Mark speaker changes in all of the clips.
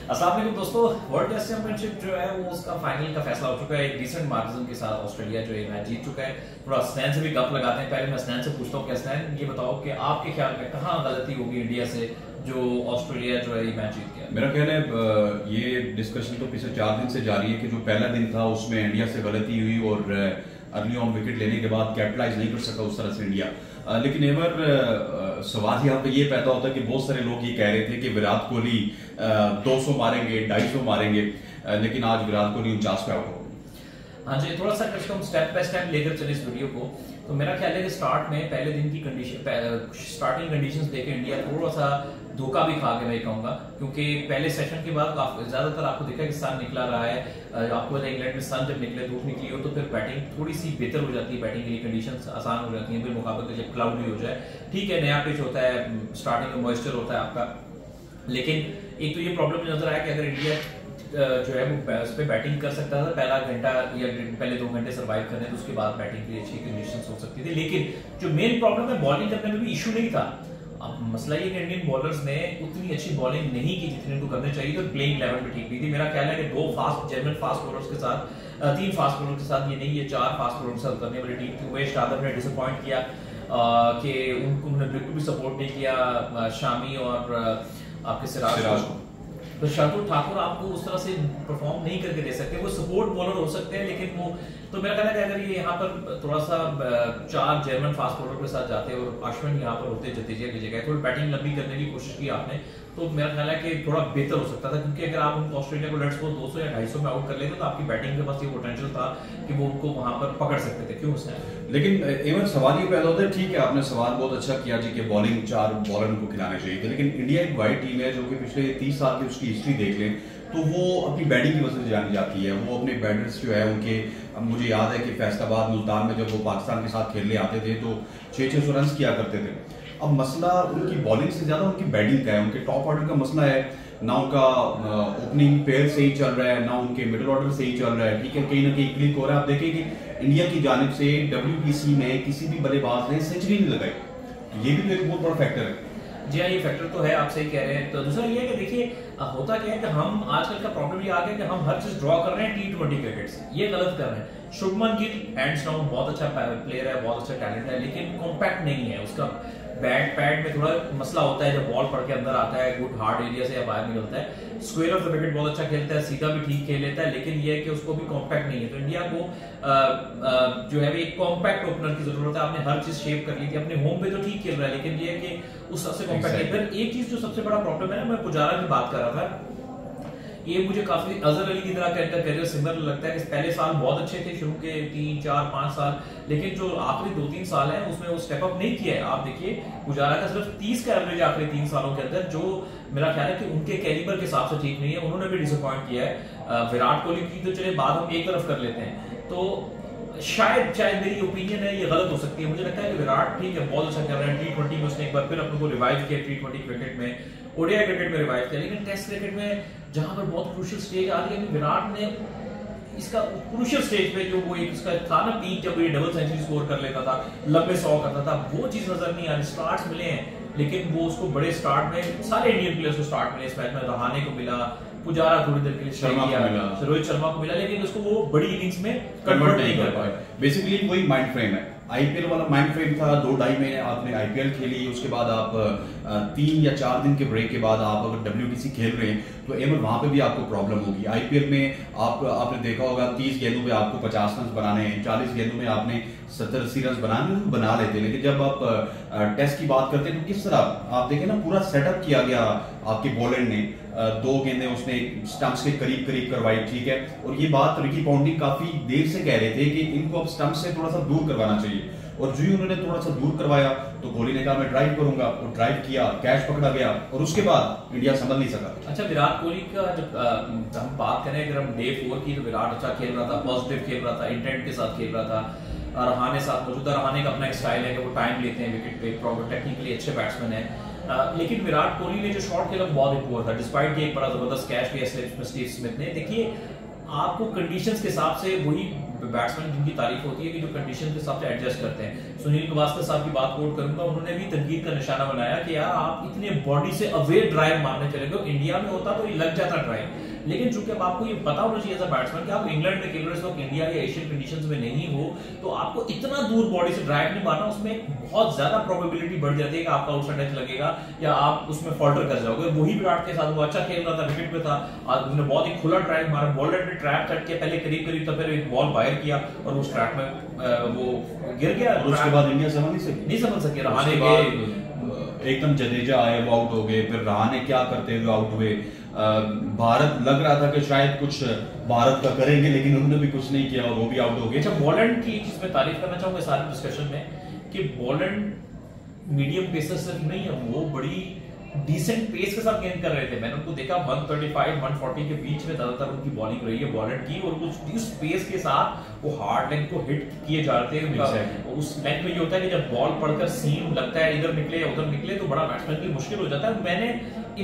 Speaker 1: अस्सलाम वालेकुम दोस्तों, वर्ल्ड टेस्ट चैंपियनशिप जो है वो उसका फाइनल का फैसला हो चुका है। एक डिसेंट मार्जिन के साथ ऑस्ट्रेलिया जो है मैच जीत चुका है। थोड़ा स्नैन से भी गप लगाते हैं। पहले मैं स्नैन से पूछता हूँ कि स्नैन ये बताओ कि आपके ख्याल में कहाँ गलती होगी इंडिया से जो ऑस्ट्रेलिया जो है ये मैच जीत गया?
Speaker 2: मेरा ख्याल है ये डिस्कशन तो पिछले 4 दिन से जारी है कि जो पहला दिन था उसमें इंडिया से गलती हुई और अर्ली ऑन विकेट लेने के बाद कैपिटलाइज नहीं कर सका उस तरह से इंडिया। लेकिन एवर सवाल यहाँ पे ये पैदा होता है कि बहुत सारे लोग ये कह रहे थे कि विराट कोहली 200 मारेंगे, 250 मारेंगे, लेकिन आज विराट कोहली 49 पे आउट हो गए।
Speaker 1: हाँ जी, थोड़ा सा हम स्टेप बाय स्टेप लेकर चले इस वीडियो को। तो मेरा ख्याल है कि स्टार्ट में पहले दिन की स्टार्टिंग कंडीशंस देखे इंडिया थोड़ा सा धोखा भी खा के मैं कहूंगा, क्योंकि पहले सेशन के बाद ज्यादातर आपको देखा कि सन निकला रहा है। आपको पता है इंग्लैंड में सन जब निकले, धूप निकली हो तो फिर बैटिंग थोड़ी सी बेहतर हो जाती है, बैटिंग के लिए कंडीशंस आसान हो जाती हैं फिर मुकाबले जब क्लाउडी हो जाए। ठीक है, नया पिच होता है, स्टार्टिंग में मॉइस्चर होता है आपका, लेकिन एक तो ये प्रॉब्लम नजर आया कि अगर इंडिया जो है वो उस पर बैटिंग कर सकता था पहला घंटा या पहले 2 घंटे सर्वाइव करने, तो उसके बाद बैटिंग के लिए अच्छी कंडीशंस हो सकती थी। लेकिन जो मेन प्रॉब्लम है बॉलिंग करने में भी इशू नहीं था। अब मसला ये कि इंडियन बॉलर्स ने उतनी अच्छी बॉलिंग नहीं की जितनी उनको करनी चाहिए, तो प्लेइंग लेवल पे ठीक नहीं थी। मेरा ख्याल है कि 2 जर्मन फास्ट बॉलर्स के साथ 3 फास्ट बॉलर के साथ ये नहीं, ये 4 फास्ट बॉलर के साथ करने वाली टीम थी। उमेश यादव ने डिसअपॉइंट किया कि उन्होंने बिल्कुल भी सपोर्ट नहीं किया शामी और आपके सिराज को। तो शार्दुल ठाकुर आपको उस तरह से परफॉर्म नहीं करके दे सकते, वो सपोर्ट बॉलर हो सकते हैं, लेकिन वो तो मेरा ख्याल है कि अगर ये यहाँ पर थोड़ा सा 4 जर्मन फास्ट बॉलर के साथ जाते और अश्विन यहाँ पर होते जतेजिया की जगह, थोड़ी बैटिंग लंबी करने की कोशिश की आपने, तो मेरा ख्याल है कि थोड़ा बेहतर हो सकता था। क्योंकि अगर आप उनको ऑस्ट्रेलिया को लेट्स सपोज 200 या 250 में आउट कर लेते तो आपकी बैटिंग के पास ये पोटेंशियल था कि वो उनको वहां पर पकड़ सकते थे। क्यों उसने?
Speaker 2: लेकिन एवन सवाल ये पैदा होता है, ठीक है आपने सवाल बहुत अच्छा किया जी कि बॉलिंग 4 बॉलर को खिलाने चाहिए थे, लेकिन इंडिया एक वाइड टीम है जो कि पिछले 30 साल की उसकी हिस्ट्री देख लें तो वो अपनी बैटिंग की वजह से जानी जाती है। वो अपने बैटर्स जो है उनके, मुझे याद है कि फैसलाबाद मुल्तान में जब वो पाकिस्तान के साथ खेलने आते थे तो 600 रन किया करते थे। अब मसला उनकी बॉलिंग से ज्यादा उनकी बैटिंग का है, उनके टॉप ऑर्डर का मसला है। ना उनका ओपनिंग पेयर सही चल रहा है, ना उनके मिडिल ऑर्डर सही चल रहा है। ठीक है, कहीं ना कहीं क्लिक हो रहा है। आप देखें कि इंडिया की जानिब से WBC में किसी भी बल्लेबाज ने सेंचुरी नहीं लगाई, ये भी तो एक बहुत बड़ा फैक्टर है।
Speaker 1: जी हाँ, ये फैक्टर तो है, आप सही कह रहे हैं। तो दूसरा ये है कि देखिए होता क्या है कि हम आजकल का प्रॉब्लम ये आ गया कि हम हर चीज ड्रॉ कर रहे हैं T20 क्रिकेट से, ये गलत कर रहे हैं। शुभमन गिल हैंड्स डाउन बहुत अच्छा प्लेयर है, बहुत अच्छा टैलेंट है, लेकिन कॉम्पैक्ट नहीं है। उसका बैट पैड में थोड़ा मसला होता है, जब बॉल पड़ के अंदर आता है, गुड हार्ड एरिया से या बाहर निकलता है। स्क्वायर ऑफ द विकेट बहुत अच्छा खेलता है, सीधा भी ठीक खेल लेता है, लेकिन ये है कि उसको भी कॉम्पैक्ट नहीं है। तो इंडिया को जो है एक कॉम्पैक्ट ओपनर की जरूरत है। आपने हर चीज शेप कर ली थी, अपने होम पे तो ठीक खेल रहा है, लेकिन ये है कि उस सबसे कॉम्पैक्ट नहीं। फिर एक चीज जो सबसे बड़ा प्रॉब्लम है ना, मैं पुजारा की बात कर रहा था, ये मुझे काफी अजहर अली की तरह करियर सिमिलर लगता है कि पहले साल बहुत अच्छे थे, शुरू के 3, 4, 5 साल, लेकिन जो आखिरी 2-3 साल है उसमें वो स्टेप अप नहीं किया है। आप देखिए पुजारा का सिर्फ 30 का एवरेज आखिरी 3 सालों के अंदर, जो मेरा ख्याल है कि उनके कैलिबर के हिसाब से ठीक नहीं है। उन्होंने भी डिसअपॉइंट किया है। विराट कोहली की तो चले बात हम एक तरफ कर लेते हैं, तो शायद मेरी ओपिनियन है ये गलत हो सकती है। मुझे लगता है कि विराट ठीक है, बहुत अच्छा कर रहे हैं। T20 में उसने एक बार फिर अपने को रिवाइव किया, T20 क्रिकेट में, ओडीआई क्रिकेट में रिवाइव किया, लेकिन टेस्ट क्रिकेट में जहां पर बहुत क्रूशियल स्टेज आ रही है, विराट ने इसका क्रूशियल स्टेज पे जो वो एक इसका था ना पीक, जब ये डबल सेंचुरी स्कोर कर लेता था, लंबे 100 करता था, वो चीज नजर नहीं आ रही। स्टार्ट्स मिले हैं, लेकिन वो उसको बड़े स्टार्ट में सारे इंडियन प्लेयर्स को स्टार्ट मिले इस मैच में। रहाणे को मिला, पुजारा थोड़ी देर के लिए रोहित शर्मा को मिला, लेकिन उसको वो बड़ी इनिंग्स में कन्वर्ट नहीं कर पाए।
Speaker 2: बेसिकली वही माइंड फ्रेम है, आईपीएल वाला माइंड फ्रेम था। 2-2.5 महीने आपने आईपीएल खेली, उसके बाद आप 3 या 4 दिन के ब्रेक के बाद आप अगर WBC खेल रहे हैं तो एवं वहां पे भी आपको प्रॉब्लम होगी। आईपीएल में आपने देखा होगा 30 गेंदों पे आपको 50 रन बनाने हैं, 40 गेंदों में आपने 70-80 रन बनाने तो बना लेते हैं। लेकिन जब आप टेस्ट की बात करते हैं तो किस तरह आप देखें ना, पूरा सेटअप किया गया आपके बॉलर ने। 2 गेंदें उसने स्टंप्स के करीब करीब करवाई, ठीक है। और ये बात रिकी पॉन्टिंग काफी देर से कह रहे थे कि इनको अब स्टंप से थोड़ा सा दूर करवाना चाहिए, और जो ही उन्होंने थोड़ा सा दूर करवाया तो कोहली ने कहा मैं ड्राइव करूंगा, और ड्राइव किया, कैच पकड़ा गया, और उसके बाद इंडिया संभल नहीं सका।
Speaker 1: अच्छा, विराट कोहली का जब हम बात करें, अगर हम डे 4 की, तो विराट अच्छा खेल रहा था, पॉजिटिव खेल रहा था, इंटेंट के साथ खेल रहा था। रहाणे साथ मौजूद है, रहाणे का अपना एक स्टाइल है कि वो टाइम लेते हैं विकेट पे, प्रॉपर टेक्निकली अच्छे बैट्समैन है। लेकिन विराट कोहली ने जो शॉट खेला बहुत ही पुअर था, डिस्पाइट कि एक बड़ा जबरदस्त कैच किया स्टीव स्मिथ ने। देखिए आपको कंडीशंस के हिसाब से वही बैट्समैन जिनकी तारीफ होती है कि जो कंडीशन के हिसाब से एडजस्ट करते हैं। सुनील गावस्कर साहब की बात कोट करूंगा, उन्होंने भी तनकीद का निशाना बनाया कि यार आप इतने बॉडी से अवे ड्राइव मारने चले गए, इंडिया में होता तो ये लग जाता ड्राइव, लेकिन चूंकि अब आपको ये पता होना चाहिए एज अ बैट्समैन कि आप इंग्लैंड में खेल रहे हो, इंडिया या एशियन कंडीशंस में नहीं हो, तो आपको इतना दूर बॉडी से ड्राइव नहीं मारना, उसमें बहुत ज्यादा प्रोबेबिलिटी बढ़ जाती है कि आपका आउटसाइड एज लगेगा या आप उसमें फॉल्टर कर जाओगे। वही विराट के साथ वो अच्छा खेल रहा था, विकेट पे था, आज उसने बहुत ही खुला ड्राइव मारा, बॉलर ने ट्रैप चढ़ के पहले करीब करीब तो फिर एक बॉल बाहर किया और उस ट्रैप में वो गिर गया।
Speaker 2: उसके बाद इंडिया नहीं समझ सके
Speaker 1: रहाने के
Speaker 2: एकदम जडेजा आए वो आउट हो गए, फिर रहाने क्या करते हुए आउट हुए। भारत लग रहा था कि शायद कुछ भारत का करेंगे, लेकिन उन्होंने भी कुछ नहीं किया और वो भी आउट हो गए।
Speaker 1: अच्छा, बॉलैंड की चीज में तारीफ करना चाहूंगा सारे डिस्कशन में कि बॉलैंड मीडियम पेसर सिर्फ नहीं है, वो बड़ी डिसेंट पेस के साथ गेंद कर रहे थे। मैंने उनको देखा 135 140 के बीच में ज्यादातर उनकी बॉलिंग रही है बॉलैंड की, और उस पेस के साथ वो हार्ड लेग को हिट किए जाते हैं। उस लेग में ये होता है कि जब बॉल पड़कर सीम लगता है इधर निकले या उधर निकले तो बड़ा बैट्समैन के लिए मुश्किल हो जाता है। मैंने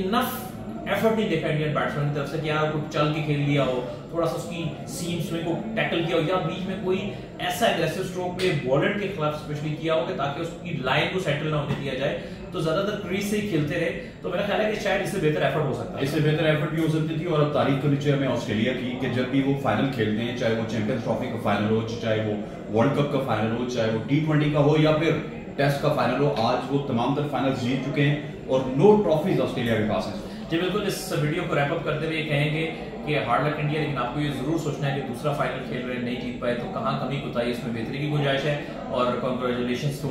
Speaker 1: इनफ एफर्ट नहीं देखा इंडियन बैट्समैन की तरफ से कि यार कोई चल के खेल लिया हो, थोड़ा सा उसकी सीम स्विंग को टैकल किया हो, या बीच में कोई ऐसा एग्रेसिव स्ट्रोक प्ले बॉलर के खिलाफ स्पेशली किया हो ताकि उसकी लाइन को सेटल ना होने दिया जाए, तो ज्यादातर क्रीज से ही खेलते रहे। तो मेरा ख्याल है कि शायद इससे बेहतर एफर्ट हो सकता है,
Speaker 2: इससे बेहतर एफर्ट भी हो सकती थी। और अब तारीफ करनी चाहिए हमें ऑस्ट्रेलिया की कि जब भी वो फाइनल खेलते हैं, चाहे वो चैंपियंस ट्रॉफी का फाइनल हो, चाहे वो वर्ल्ड कप का फाइनल हो, चाहे वो T20 का हो या फिर टेस्ट का फाइनल हो, आज वो तमाम तर फाइनल जीत चुके हैं और नो ट्रॉफीज ऑस्ट्रेलिया के पास है।
Speaker 1: जी बिल्कुल, इस वीडियो को रैप अप करते हुए कहेंगे कि हार्ड लक इंडिया, लेकिन आपको ये जरूर सोचना है कि दूसरा फाइनल खेल रहे नहीं जीत पाए तो कहां कमी कोताही, इसमें बेहतरी की गुंजाइश है और कांग्रेचुलेशंस टू।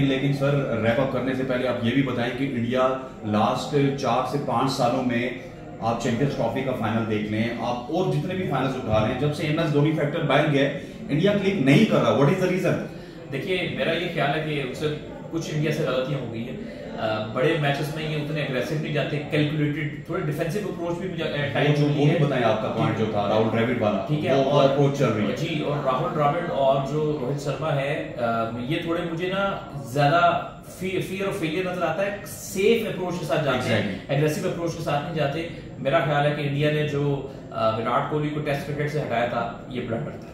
Speaker 2: लेकिन सर रैप अप करने से पहले आप ये भी बताएं कि इंडिया लास्ट 4 से 5 सालों में आप चैंपियंस ट्रॉफी का फाइनल देख लें, आप और जितने भी फाइनल्स उठा रहे हैं, जब से MS धोनी फैक्टर बैन गया इंडिया क्लिक नहीं कर रहा। What is the reason?
Speaker 1: देखिए, मेरा ये ख्याल है कि उससे कुछ इंडिया से गलतियां हो गई है। बड़े मैचेस में ये उतने एग्रेसिव नहीं जाते, कैलकुलेटेड थोड़े डिफेंसिव अप्रोच भी टाइम
Speaker 2: जो वो भी बताएं आपका पॉइंट जो था राहुल द्रविड़ वाला,
Speaker 1: ठीक है,
Speaker 2: और अप्रोच चल रही है
Speaker 1: जी। और राहुल द्रविड़ और जो रोहित शर्मा है, ये थोड़े मुझे ना ज्यादा फियर ऑफ फेलियर नजर आता है। सेफ अप्रोच के साथ जाते हैं, एग्रेसिव अप्रोच के साथ नहीं जाते। मेरा ख्याल है कि इंडिया ने जो विराट कोहली को टेस्ट क्रिकेट से हटाया था, ये ब्लंडर था।